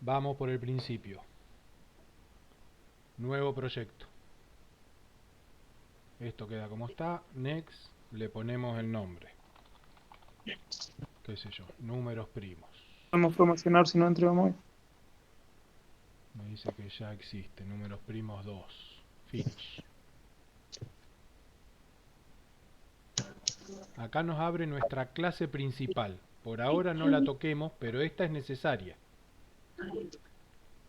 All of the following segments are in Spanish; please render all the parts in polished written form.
Vamos por el principio. Nuevo proyecto. Esto queda como está. Next. Le ponemos el nombre. Qué sé yo. Números primos. Podemos promocionar si no entregamos hoy. Me dice que ya existe. Números primos 2. Finish. Acá nos abre nuestra clase principal. Por ahora no la toquemos, pero esta es necesaria.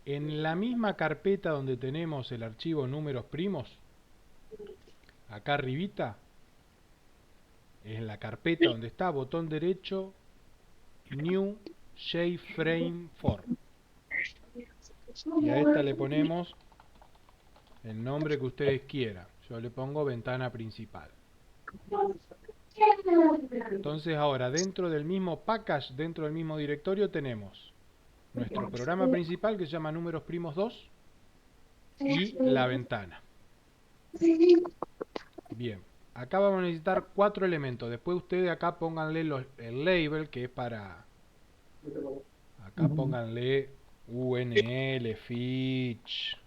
En la misma carpeta donde tenemos el archivo números primos, acá arribita, en la carpeta donde está, botón derecho, New JFrame Form. Y a esta le ponemos el nombre que ustedes quieran. Yo le pongo ventana principal. Entonces ahora dentro del mismo package, dentro del mismo directorio tenemos nuestro programa principal que se llama números primos 2 y la ventana. Bien, acá vamos a necesitar 4 elementos. Después ustedes acá pónganle el label que es para... Acá pónganle UNL, Fitch,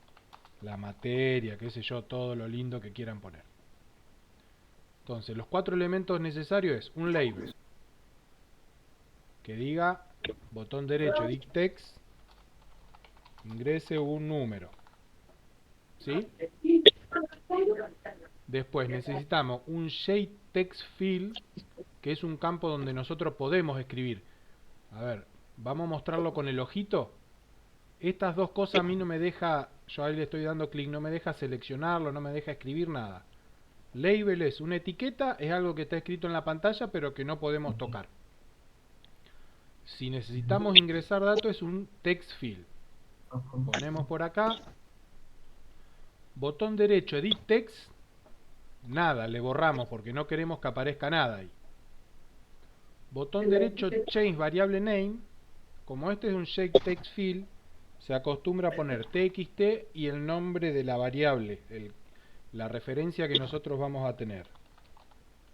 la materia, qué sé yo, todo lo lindo que quieran poner. Entonces, los 4 elementos necesarios es un label que diga botón derecho, edit text, ingrese un número. ¿Sí? Después necesitamos un JTextField, que es un campo donde nosotros podemos escribir. A ver, vamos a mostrarlo con el ojito. Estas dos cosas a mí no me deja, yo ahí le estoy dando clic, no me deja seleccionarlo, no me deja escribir nada. Label es una etiqueta, es algo que está escrito en la pantalla pero que no podemos tocar. Si necesitamos ingresar datos es un text field. Ponemos por acá, botón derecho, edit text, nada, le borramos porque no queremos que aparezca nada ahí. Botón derecho, change variable name, como este es un shake text field, se acostumbra a poner txt y el nombre de la variable, la referencia que nosotros vamos a tener.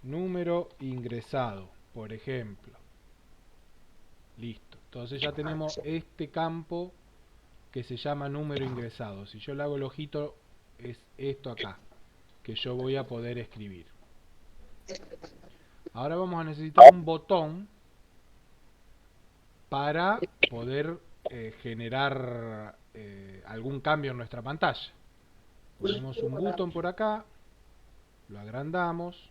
Número ingresado, por ejemplo. Listo. Entonces ya tenemos este campo que se llama número ingresado. Si yo le hago el ojito, es esto acá, que yo voy a poder escribir. Ahora vamos a necesitar un botón para poder generar algún cambio en nuestra pantalla. Ponemos un botón por acá, lo agrandamos,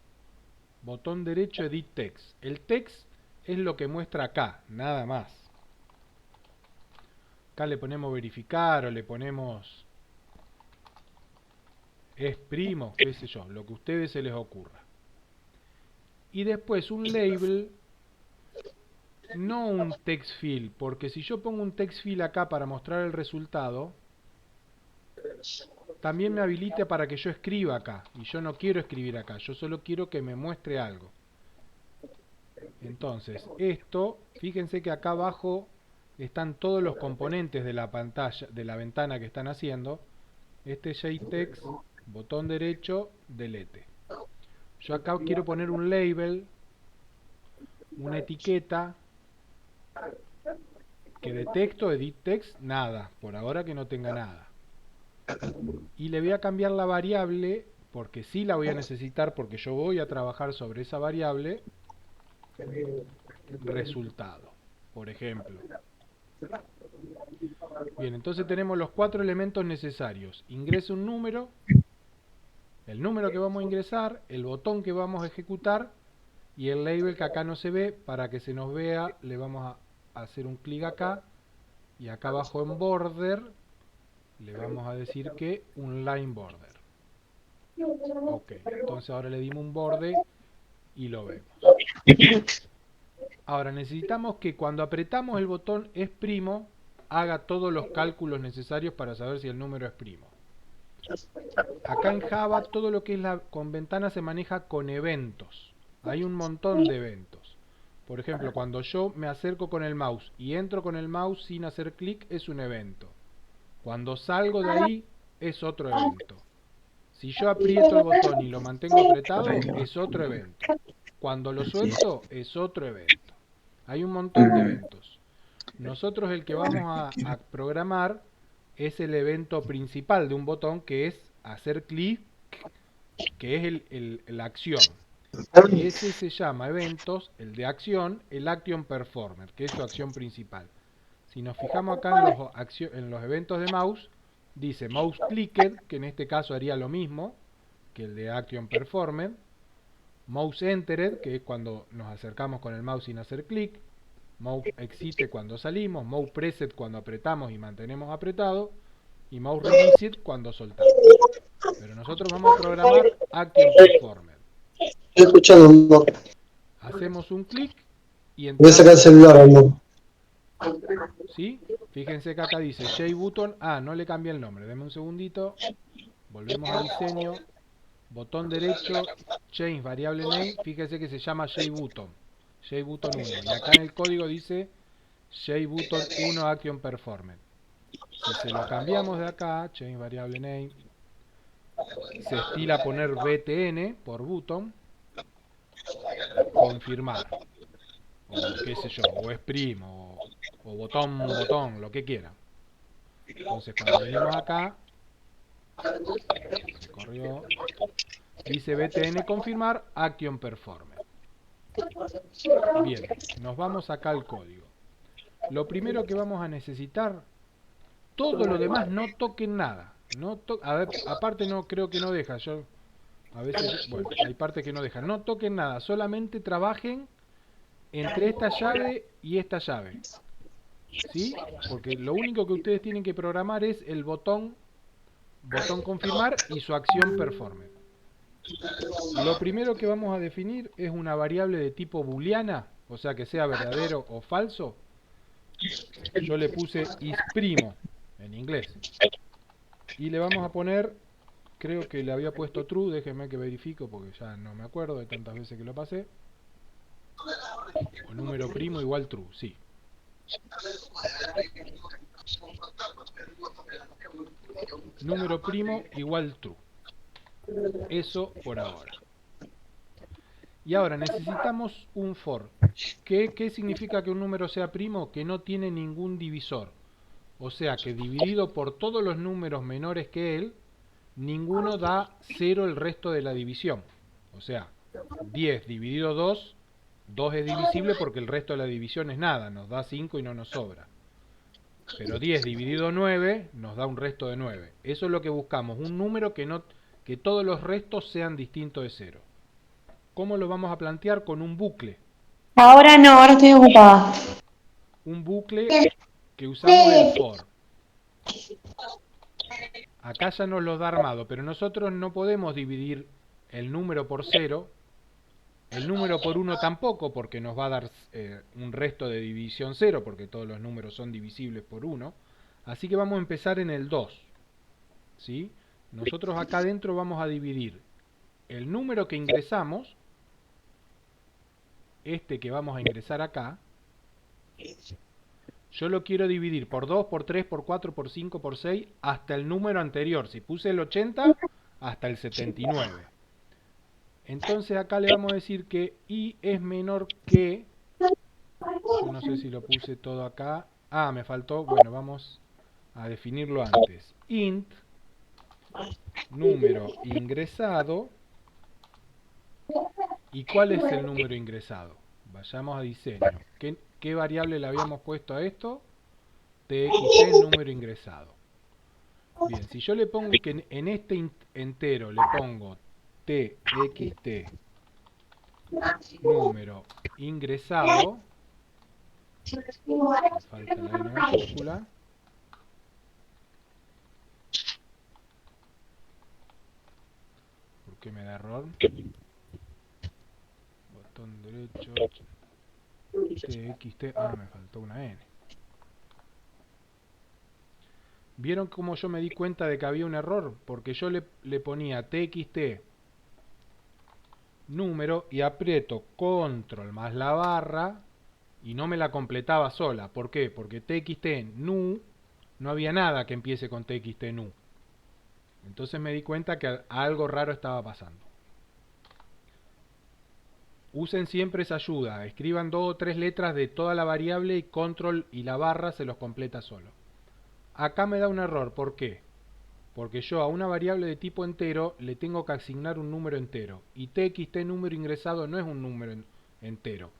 botón derecho edit text. El text es lo que muestra acá, nada más. Acá le ponemos verificar o le ponemos es primo, qué sé yo, lo que a ustedes se les ocurra. Y después un label, no un text field, porque si yo pongo un text field acá para mostrar el resultado, también me habilita para que yo escriba acá. Y yo no quiero escribir acá, yo solo quiero que me muestre algo. Entonces, esto, fíjense que acá abajo están todos los componentes de la pantalla, de la ventana que están haciendo. Este JText, botón derecho, delete. Yo acá quiero poner un label, una etiqueta, que de texto, edit text, nada. Por ahora que no tenga nada. Y le voy a cambiar la variable, porque sí la voy a necesitar, porque yo voy a trabajar sobre esa variable, resultado, por ejemplo. Bien, entonces tenemos los 4 elementos necesarios. Ingrese un número, el número que vamos a ingresar, el botón que vamos a ejecutar y el label que acá no se ve. Para que se nos vea, le vamos a hacer un clic acá y acá abajo en border le vamos a decir que un line border. Ok, entonces ahora le dimos un borde y lo vemos. Ahora necesitamos que cuando apretamos el botón es primo, haga todos los cálculos necesarios para saber si el número es primo. Acá en Java todo lo que es con ventana se maneja con eventos. Hay un montón de eventos. Por ejemplo, cuando yo me acerco con el mouse y entro con el mouse sin hacer clic es un evento. Cuando salgo de ahí es otro evento. Si yo aprieto el botón y lo mantengo apretado es otro evento. Cuando lo suelto es otro evento. Hay un montón de eventos. Nosotros el que vamos a programar es el evento principal de un botón, que es hacer clic, que es la acción. Y ese se llama eventos, el de acción, el Action Performer, que es su acción principal. Si nos fijamos acá en los eventos de mouse, dice mouse clicked, que en este caso haría lo mismo que el de Action Performer. Mouse entered, que es cuando nos acercamos con el mouse sin hacer clic. Mouse exit cuando salimos. Mouse preset cuando apretamos y mantenemos apretado. Y mouse released cuando soltamos. Pero nosotros vamos a programar Action Performer. Estoy escuchando, amor. Hacemos un clic y Voy a sacar el entramos. celular, amor. ¿Sí? Fíjense que acá dice JButton. Ah, no le cambié el nombre. Deme un segundito. Volvemos a diseño. Botón derecho. Change variable name. Fíjense que se llama JButton. JButton 1. Y acá en el código dice JButton 1 Action Performer. Si se lo cambiamos de acá, change variable name, se estila poner btn por button, confirmar, o qué sé yo, o exprim, o botón, lo que quieran. Entonces cuando venimos acá, se corrió, dice btn confirmar, action performer. Bien, nos vamos acá al código. Lo primero que vamos a necesitar, todo lo demás no toquen nada. A ver, aparte no creo que no deja, yo a veces, bueno, hay partes que no dejan. No toquen nada, solamente trabajen entre esta llave y esta llave. ¿Sí? Porque lo único que ustedes tienen que programar es el botón confirmar y su acción performer. Lo primero que vamos a definir es una variable de tipo booleana, o sea que sea verdadero o falso. Yo le puse isPrimo en inglés. Y le vamos a poner, creo que le había puesto true, déjenme que verifico porque ya no me acuerdo de tantas veces que lo pasé. O número primo igual true, sí. Número primo igual true. Eso por ahora. Y ahora necesitamos un for. ¿Qué significa que un número sea primo? Que no tiene ningún divisor. O sea que dividido por todos los números menores que él, ninguno da 0 el resto de la división. O sea, 10 dividido 2, 2 es divisible porque el resto de la división es nada, nos da 5 y no nos sobra. Pero 10 dividido 9 nos da un resto de 9. Eso es lo que buscamos, un número que todos los restos sean distintos de 0. ¿Cómo lo vamos a plantear? Con un bucle. Ahora no, ahora estoy ocupada. Un bucle que usamos el for. Acá ya nos lo da armado, pero nosotros no podemos dividir el número por 0, el número por 1 tampoco, porque nos va a dar un resto de división 0, porque todos los números son divisibles por 1. Así que vamos a empezar en el 2. ¿Sí? Nosotros acá adentro vamos a dividir el número que ingresamos, este que vamos a ingresar acá, yo lo quiero dividir por 2, por 3, por 4, por 5, por 6, hasta el número anterior. Si puse el 80, hasta el 79. Entonces acá le vamos a decir que i es menor que, yo no sé si lo puse todo acá, me faltó, bueno, vamos a definirlo antes. Int, número ingresado. ¿Y cuál es el número ingresado? Vayamos a diseño. ¿Qué variable le habíamos puesto a esto? txt, número ingresado. Bien, si yo le pongo que en este entero le pongo txt, número ingresado, me falta la n mayúscula, ¿por qué me da error? Botón derecho, txt, me faltó una n. ¿Vieron cómo yo me di cuenta de que había un error? Porque yo le ponía txt número y aprieto control más la barra y no me la completaba sola. ¿Por qué? Porque txt nu, no había nada que empiece con txt nu. Entonces me di cuenta que algo raro estaba pasando. Usen siempre esa ayuda. Escriban 2 o 3 letras de toda la variable y control y la barra se los completa solo. Acá me da un error. ¿Por qué? Porque yo a una variable de tipo entero le tengo que asignar un número entero. Y txt número ingresado no es un número entero.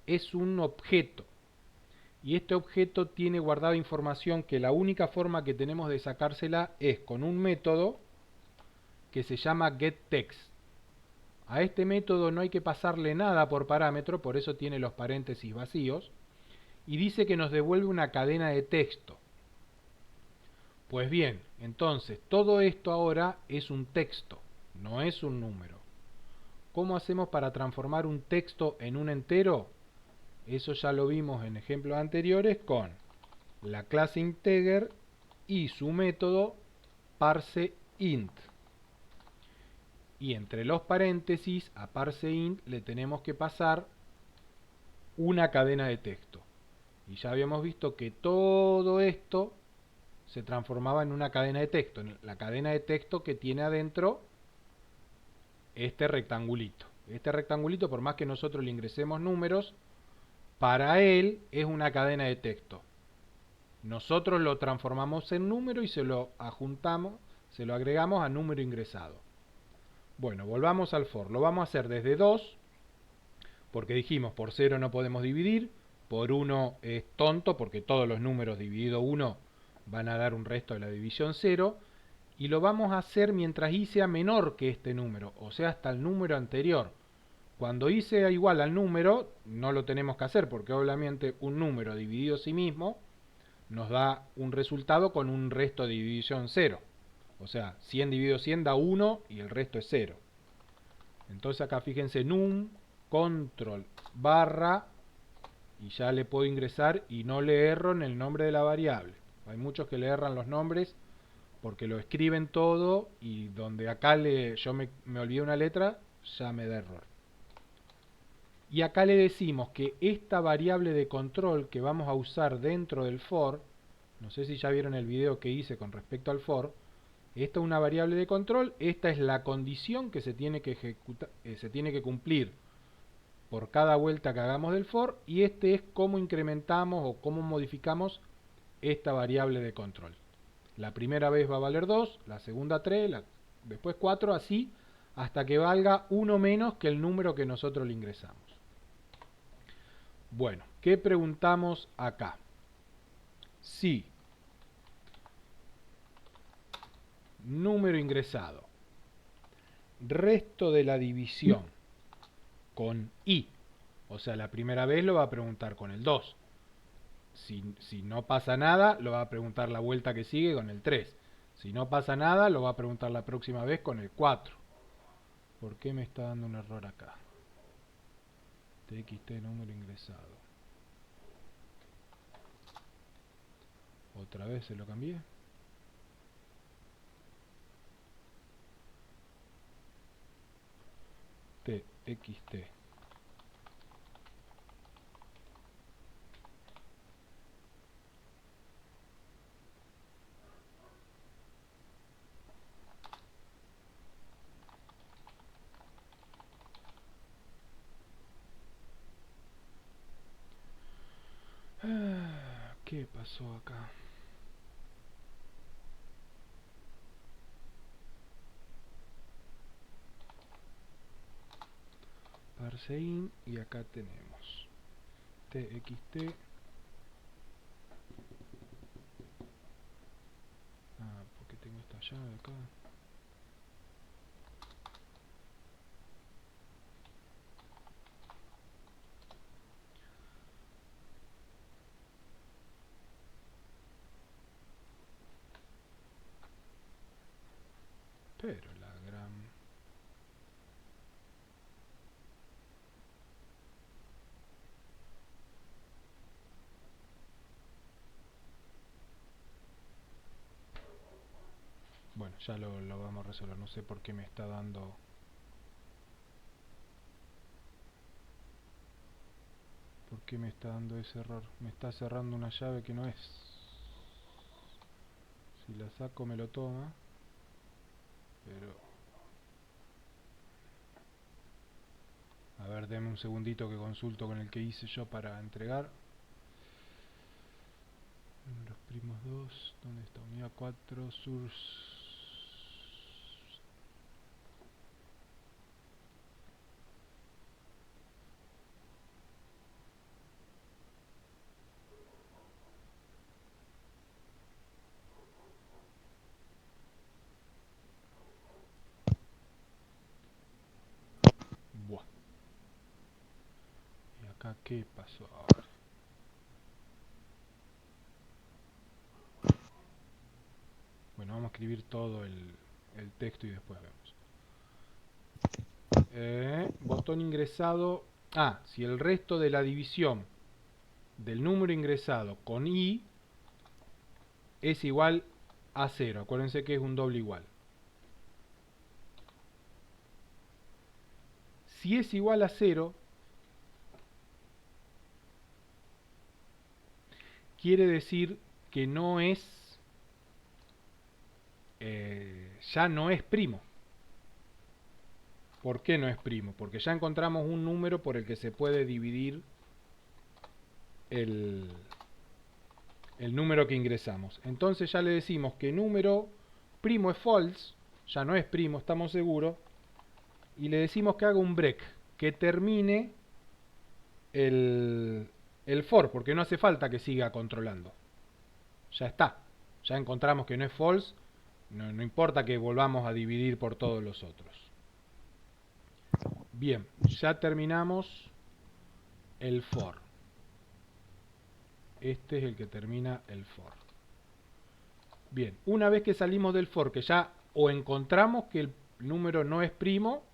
Es un objeto. Y este objeto tiene guardada información que la única forma que tenemos de sacársela es con un método que se llama getText. A este método no hay que pasarle nada por parámetro, por eso tiene los paréntesis vacíos, y dice que nos devuelve una cadena de texto. Pues bien, entonces todo esto ahora es un texto, no es un número. ¿Cómo hacemos para transformar un texto en un entero? Eso ya lo vimos en ejemplos anteriores con la clase integer y su método parseInt. Y entre los paréntesis a parseInt le tenemos que pasar una cadena de texto. Y ya habíamos visto que todo esto se transformaba en una cadena de texto, en la cadena de texto que tiene adentro este rectangulito. Este rectangulito, por más que nosotros le ingresemos números, para él es una cadena de texto. Nosotros lo transformamos en número y se lo adjuntamos, se lo agregamos a número ingresado. Bueno, volvamos al for. Lo vamos a hacer desde 2, porque dijimos por 0 no podemos dividir, por 1 es tonto, porque todos los números dividido 1 van a dar un resto de la división 0, y lo vamos a hacer mientras i sea menor que este número, o sea hasta el número anterior. Cuando i sea igual al número, no lo tenemos que hacer, porque obviamente un número dividido a sí mismo nos da un resultado con un resto de división 0. O sea, 100 dividido 100 da 1 y el resto es 0. Entonces acá fíjense, num, control, barra, y ya le puedo ingresar y no le erro en el nombre de la variable. Hay muchos que le erran los nombres porque lo escriben todo y donde acá yo me olvidé una letra, ya me da error. Y acá le decimos que esta variable de control que vamos a usar dentro del for, no sé si ya vieron el video que hice con respecto al for, esta es una variable de control, esta es la condición que se tiene que ejecutar, se tiene que cumplir por cada vuelta que hagamos del for, y este es cómo incrementamos o cómo modificamos esta variable de control. La primera vez va a valer 2, la segunda 3, después 4, así hasta que valga 1 menos que el número que nosotros le ingresamos. Bueno, ¿qué preguntamos acá? Si número ingresado, resto de la división con i, o sea, la primera vez lo va a preguntar con el 2. Si no pasa nada, lo va a preguntar la vuelta que sigue con el 3. Si no pasa nada, lo va a preguntar la próxima vez con el 4. ¿Por qué me está dando un error acá? txt número ingresado. Otra vez se lo cambié. txt. ¿Qué pasó acá? ParseInt y acá tenemos txt. Porque tengo esta llave acá. Pero la gran... Bueno, ya lo vamos a resolver. No sé por qué me está dando... ¿Por qué me está dando ese error? Me está cerrando una llave que no es. Si la saco me lo toma. Pero... A ver, denme un segundito que consulto con el que hice yo para entregar. Números primos 2, ¿dónde está? Unidad 4, sur. Buah. ¿Y acá qué pasó ahora? Bueno, vamos a escribir todo el texto y después vemos. Botón ingresado. Ah, si el resto de la división del número ingresado con i es igual a 0. Acuérdense que es un doble igual. Si es igual a 0, quiere decir que no es, ya no es primo. ¿Por qué no es primo? Porque ya encontramos un número por el que se puede dividir el número que ingresamos. Entonces ya le decimos que número primo es false, ya no es primo, estamos seguros, y le decimos que haga un break, que termine el for, porque no hace falta que siga controlando. Ya está, ya encontramos que no es false, no importa que volvamos a dividir por todos los otros. Bien, ya terminamos el for. Este es el que termina el for. Bien, una vez que salimos del for, que ya o encontramos que el número no es primo,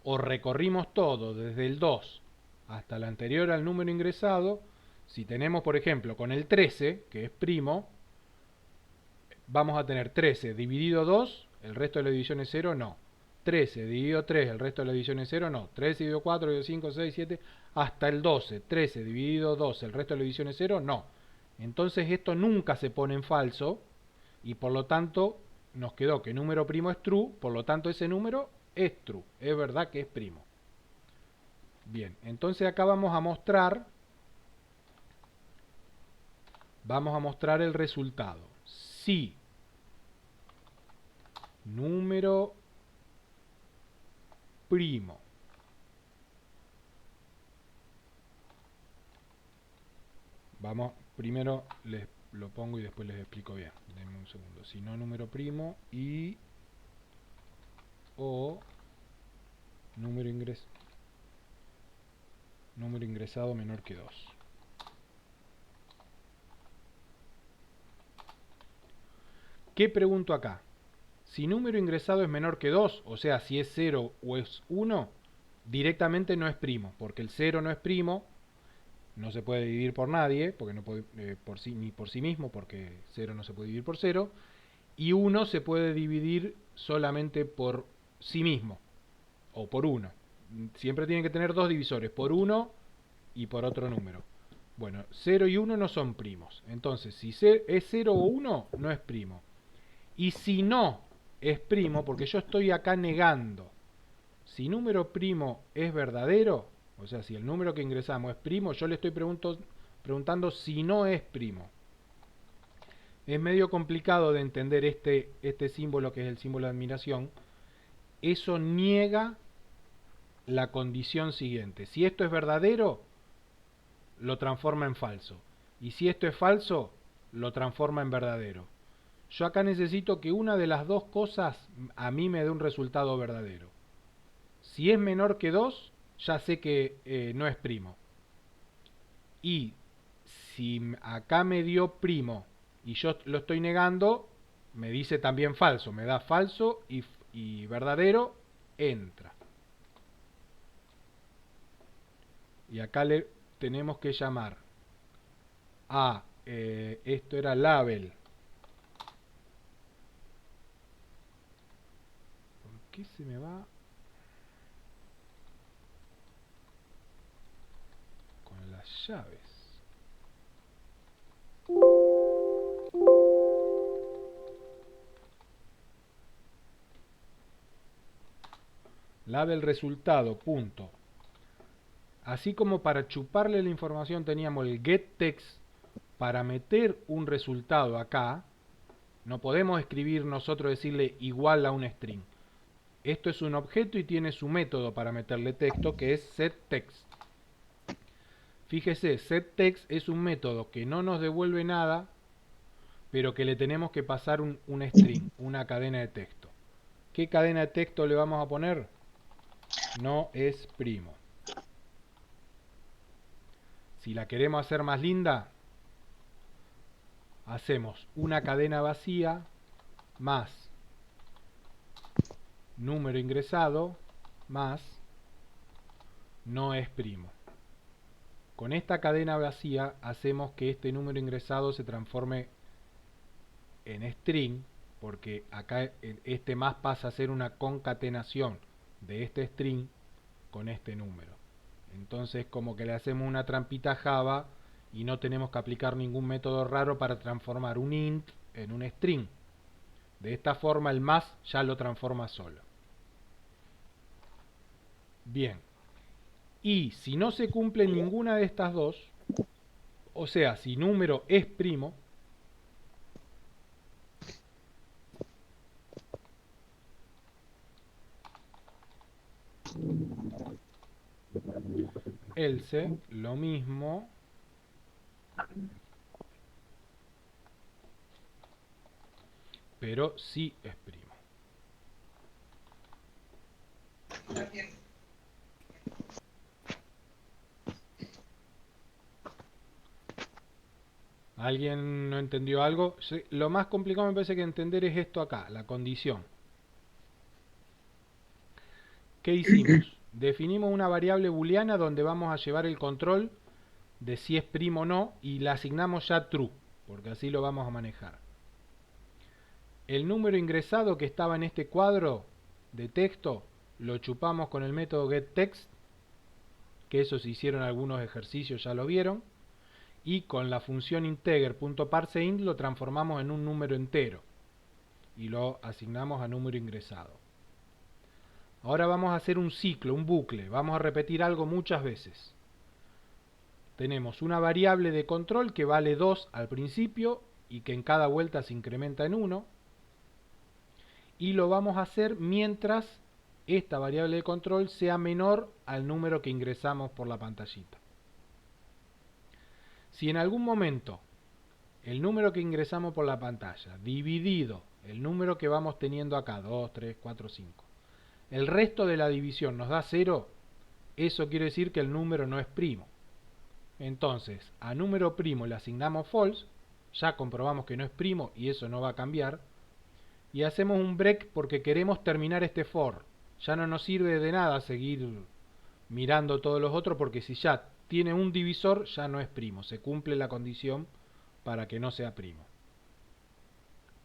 o recorrimos todo desde el 2 hasta el anterior al número ingresado. Si tenemos, por ejemplo, con el 13, que es primo, vamos a tener 13 dividido 2, el resto de la división es 0, no. 13 dividido 3, el resto de la división es 0, no. 13 dividido 4, dividido 5, 6, 7, hasta el 12. 13 dividido 2, el resto de la división es 0, no. Entonces esto nunca se pone en falso y por lo tanto nos quedó que número primo es true, por lo tanto ese número es true, es verdad que es primo. Bien, entonces acá vamos a mostrar el resultado. Si número primo primero les lo pongo y después les explico bien. Denme un segundo. Si no número primo y o número ingresado menor que 2. ¿Qué pregunto acá? Si número ingresado es menor que 2, o sea, si es 0 o es 1, directamente no es primo, porque el 0 no es primo, no se puede dividir por nadie, porque no puede, ni por sí mismo, porque 0 no se puede dividir por 0, y 1 se puede dividir solamente por sí mismo, o por 1. Siempre tiene que tener dos divisores, por 1 y por otro número. Bueno, 0 y 1 no son primos. Entonces, si es 0 o 1, no es primo. Y si no es primo, porque yo estoy acá negando, si número primo es verdadero, o sea, si el número que ingresamos es primo, yo le estoy preguntando si no es primo. Es medio complicado de entender este símbolo, que es el símbolo de admiración. Eso niega la condición siguiente. Si esto es verdadero, lo transforma en falso. Y si esto es falso, lo transforma en verdadero. Yo acá necesito que una de las dos cosas a mí me dé un resultado verdadero. Si es menor que 2, ya sé que no es primo. Y si acá me dio primo y yo lo estoy negando, me dice también falso. Me da falso y verdadero, entra. Y acá le tenemos que llamar a, esto era label. ¿Por qué se me va con las llaves? Label resultado, punto. así como para chuparle la información teníamos el getText para meter un resultado acá, no podemos escribir nosotros decirle igual a un string. Esto es un objeto y tiene su método para meterle texto, que es setText. Fíjese, setText es un método que no nos devuelve nada, pero que le tenemos que pasar un string, una cadena de texto. ¿Qué cadena de texto le vamos a poner? No es primo. Si la queremos hacer más linda, hacemos una cadena vacía más número ingresado más no es primo. Con esta cadena vacía hacemos que este número ingresado se transforme en string, porque acá este más pasa a ser una concatenación de este string con este número. Entonces como que le hacemos una trampita a Java y no tenemos que aplicar ningún método raro para transformar un int en un string. De esta forma el más ya lo transforma solo. Bien. Y si no se cumple ninguna de estas dos, o sea, si número es primo, else, lo mismo, pero sí es primo. ¿Alguien no entendió algo? Lo más complicado me parece que entender es esto acá, la condición. ¿Qué hicimos? Definimos una variable booleana donde vamos a llevar el control de si es primo o no y la asignamos ya true, porque así lo vamos a manejar. El número ingresado que estaba en este cuadro de texto lo chupamos con el método getText, que eso se hicieron algunos ejercicios, ya lo vieron, y con la función integer.parseInt lo transformamos en un número entero y lo asignamos a número ingresado. Ahora vamos a hacer un ciclo, un bucle, vamos a repetir algo muchas veces. Tenemos una variable de control que vale 2 al principio y que en cada vuelta se incrementa en 1, y lo vamos a hacer mientras esta variable de control sea menor al número que ingresamos por la pantallita. Si en algún momento el número que ingresamos por la pantalla dividido el número que vamos teniendo acá, 2, 3, 4, 5, el resto de la división nos da 0, eso quiere decir que el número no es primo. Entonces, a número primo le asignamos false, ya comprobamos que no es primo y eso no va a cambiar, y hacemos un break porque queremos terminar este for. Ya no nos sirve de nada seguir mirando todos los otros porque si ya tiene un divisor ya no es primo, se cumple la condición para que no sea primo.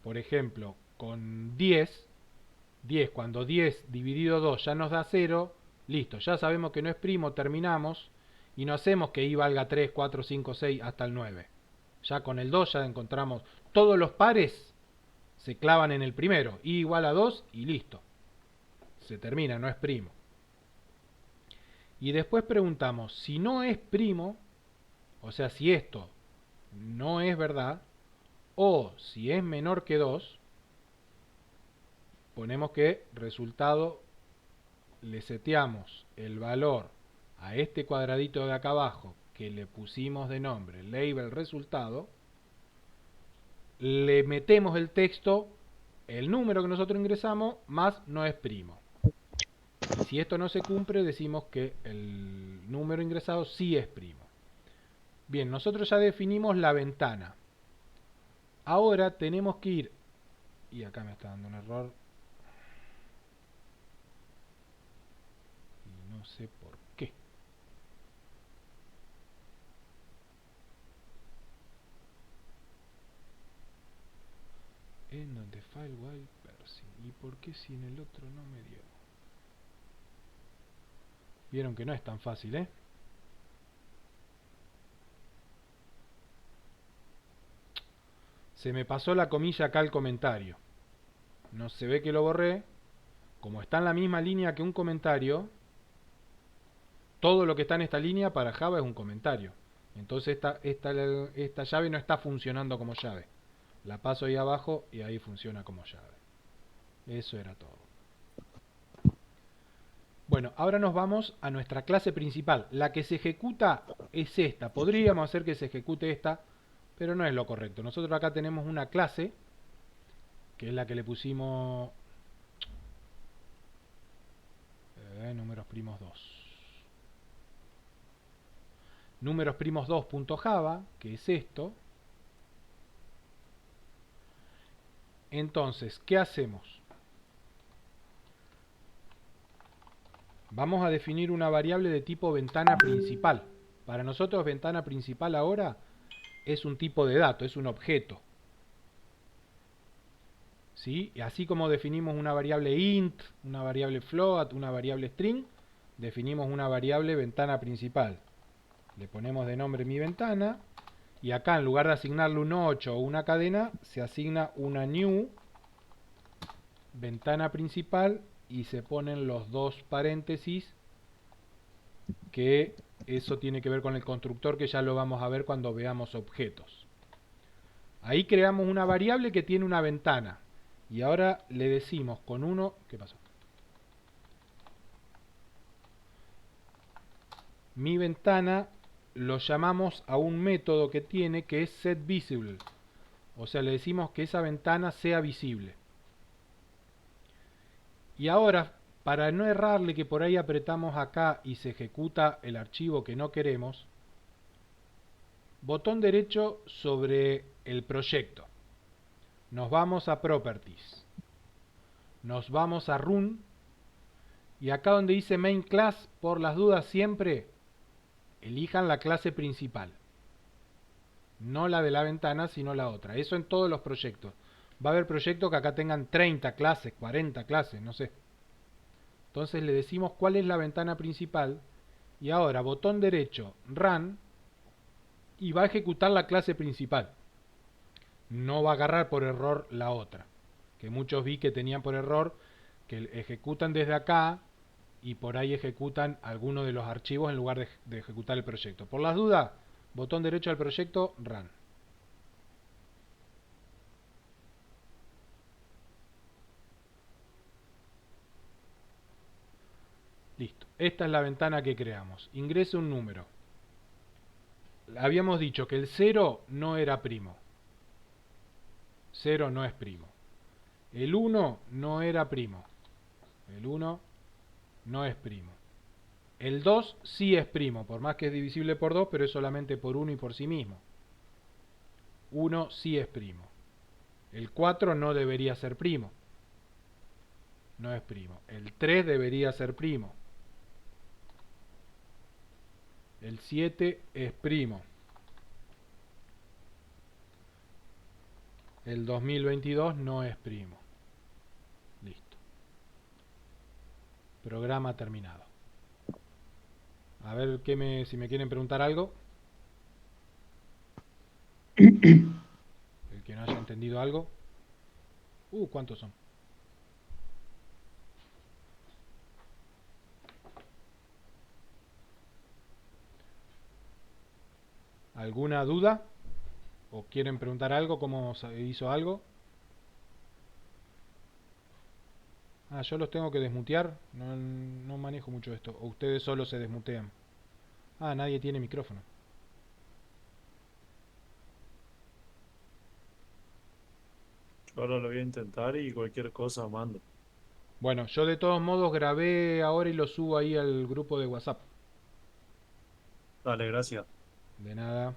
Por ejemplo, con 10, cuando 10 dividido 2 ya nos da 0, listo, ya sabemos que no es primo, terminamos y no hacemos que i valga 3, 4, 5, 6 hasta el 9. Ya con el 2 ya encontramos todos los pares, se clavan en el primero, i igual a 2 y listo. Se termina, no es primo. Y después preguntamos, si no es primo, o sea, si esto no es verdad, o si es menor que 2, ponemos que resultado le seteamos el valor a este cuadradito de acá abajo que le pusimos de nombre label resultado, le metemos el texto, el número que nosotros ingresamos, más no es primo. Y si esto no se cumple, decimos que el número ingresado sí es primo. Bien, nosotros ya definimos la ventana. Ahora tenemos que ir, y acá me está dando un error, y no sé por qué. En donde file while person. ¿Y por qué si en el otro no me dio? Vieron que no es tan fácil, ¿eh? Se me pasó la comilla acá al comentario. No se ve que lo borré. Como está en la misma línea que un comentario, Todo lo que está en esta línea para Java es un comentario. Entonces esta llave no está funcionando como llave. La paso ahí abajo y ahí funciona como llave. Eso era todo. Bueno, ahora nos vamos a nuestra clase principal. La que se ejecuta es esta. Podríamos hacer que se ejecute esta, pero no es lo correcto. Nosotros acá tenemos una clase, que es la que le pusimos números primos 2. Números primos 2.java, que es esto. Entonces, ¿qué hacemos? Vamos a definir una variable de tipo ventana principal. Para nosotros ventana principal ahora es un tipo de dato, es un objeto. ¿Sí? Y así como definimos una variable int, una variable float, una variable string, definimos una variable ventana principal. Le ponemos de nombre mi ventana y acá en lugar de asignarle un 8 o una cadena, se asigna una new ventana principal y se ponen los dos paréntesis, que eso tiene que ver con el constructor, que ya lo vamos a ver cuando veamos objetos. Ahí creamos una variable que tiene una ventana y ahora le decimos con uno... ¿Qué pasó? Mi ventana lo llamamos a un método que tiene, que es setVisible. O sea, le decimos que esa ventana sea visible. Y ahora, para no errarle que por ahí apretamos acá y se ejecuta el archivo que no queremos, botón derecho sobre el proyecto. Nos vamos a Properties. Nos vamos a Run. Y acá donde dice Main Class, por las dudas siempre, elijan la clase principal. No la de la ventana, sino la otra. Eso en todos los proyectos. Va a haber proyectos que acá tengan 30 clases, 40 clases, no sé. Entonces le decimos cuál es la ventana principal. Y ahora botón derecho, Run. Y va a ejecutar la clase principal. No va a agarrar por error la otra. Que muchos vi que tenían por error que ejecutan desde acá y por ahí ejecutan alguno de los archivos en lugar de ejecutar el proyecto. Por las dudas, botón derecho al proyecto, Run. Listo. Esta es la ventana que creamos. Ingrese un número. Habíamos dicho que el 0 no era primo. 0 no es primo. El 1 no era primo. El 1 no es primo. El 2 sí es primo, por más que es divisible por 2, pero es solamente por 1 y por sí mismo. 1 sí es primo. El 4 no debería ser primo. No es primo. El 3 debería ser primo. El 7 es primo. El 2022 no es primo. Listo. Programa terminado. A ver si me quieren preguntar algo. El que no haya entendido algo. ¿Cuántos son? ¿Alguna duda? ¿O quieren preguntar algo? ¿Cómo se hizo algo? Yo los tengo que desmutear. No manejo mucho esto. ¿O ustedes solo se desmutean? Nadie tiene micrófono. Yo ahora lo voy a intentar y cualquier cosa mando. Bueno, yo de todos modos grabé ahora y lo subo ahí al grupo de WhatsApp. Dale, gracias. De nada.